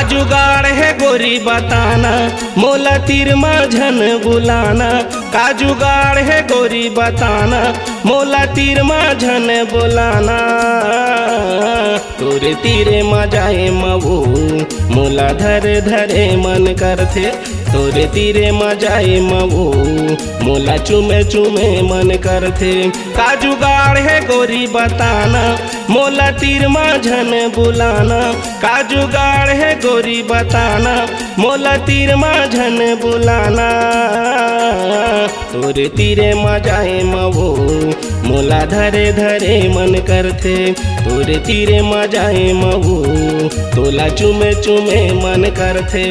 जुगाड़ है गोरी बताना, मोला तीर माझन बुलाना। का जुगाड़ है गोरी बताना, मोला तीर माझन बुलाना। तोरे तीरे मजाए मऊ, मोला धरे धरे मन करथे। तोरे तीरे मजाए मऊ, मोला चुमे चुमे मन करथे। का जुगाड़ है गोरी बताना, मोला तीर माझन बुलाना। का जुगाड़ है गोरी बताना, मोला तीर माझन बुलाना। तोरे तीरे मजाए मऊ, मोला धरे धरे मन करथे। तोरे तीरे मजाए मऊ, तोला चुमे चुमे मन करथे।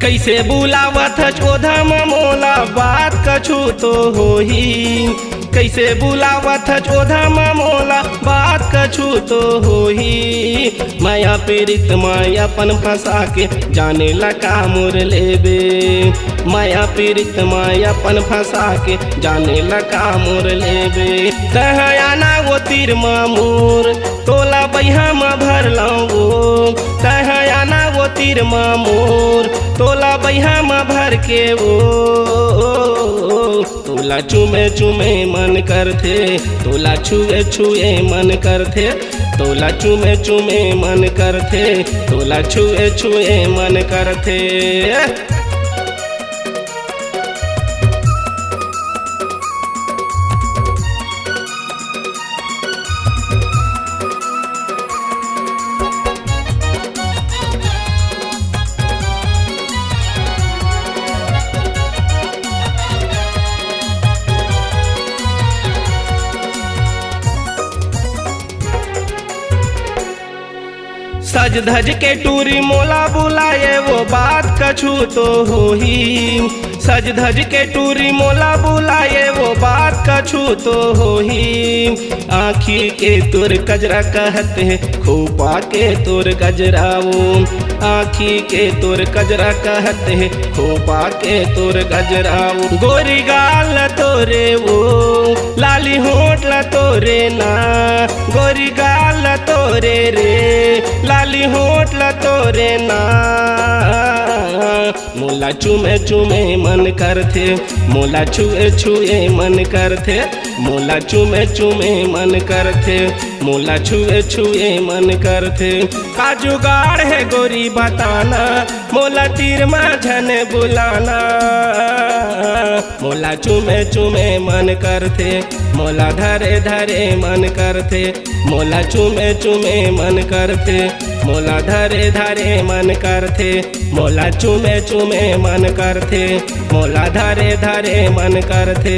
कैसे बुलावत चोधा मोला, बात कछु तो होही। कैसे बुलावत चोधा मोला, बात कछु तो होही। माया पीड़ित माया अपन फंसा के, जाने लगा मोर लेबे। माया पीड़ित माया अपन फंसा के, जाने लगा मोर लेबे। तहयाना वो तीर मामूर, तोला बैहा में भर लाऊं। तहयाना वो तीर मामूर, तोला बैहा में भर के वो। तोला चुमे चुमे मन करथे, तोला छुए छुए मन करथे। तोला चुमे चुमे मन करथे, तोला छुए छुए मन करथे। सज धज के टूरी मोला बुलाए, वो बात कछु तो होही। सज धज के टूरी मोला बुलाए, वो बात कछु तो होही। आँखी के तोर कजरा कहते हैं, खोपा के तोर गजराओ। आँखी के तोर कजरा कहते हैं, खोपा के तोर गजराओ। गोरी गाल तोरे वो, लाली होठ ला तोरे ना। गोरी गाल तोरे रे, लाली होठ ला तोरे ना। मोला चुमे चुमे मन करथे, मोला छुए छुए मन करथे। मोला चुमे चुमे मन करथे, मोला छुए छुए मन करथे। का जुगाड़ है गोरी बताना, मोला तीर माझन बुलाना। मोला चुमे चुमे मन करथे, मोला धरे धरे मन करथे। मोला चुमे चुमे मन करथे, मोला धरे धरे मन करथे। मोला चुमे चुमे मन करथे, मोला धरे धरे मन करथे।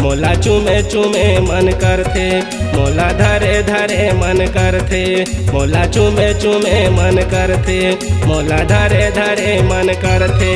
मोला चुमे चुमे मन करथे, मोला धरे धरे मन करथे। मोला चुमे चुमे मन करथे, मोला धरे धरे मन करथे।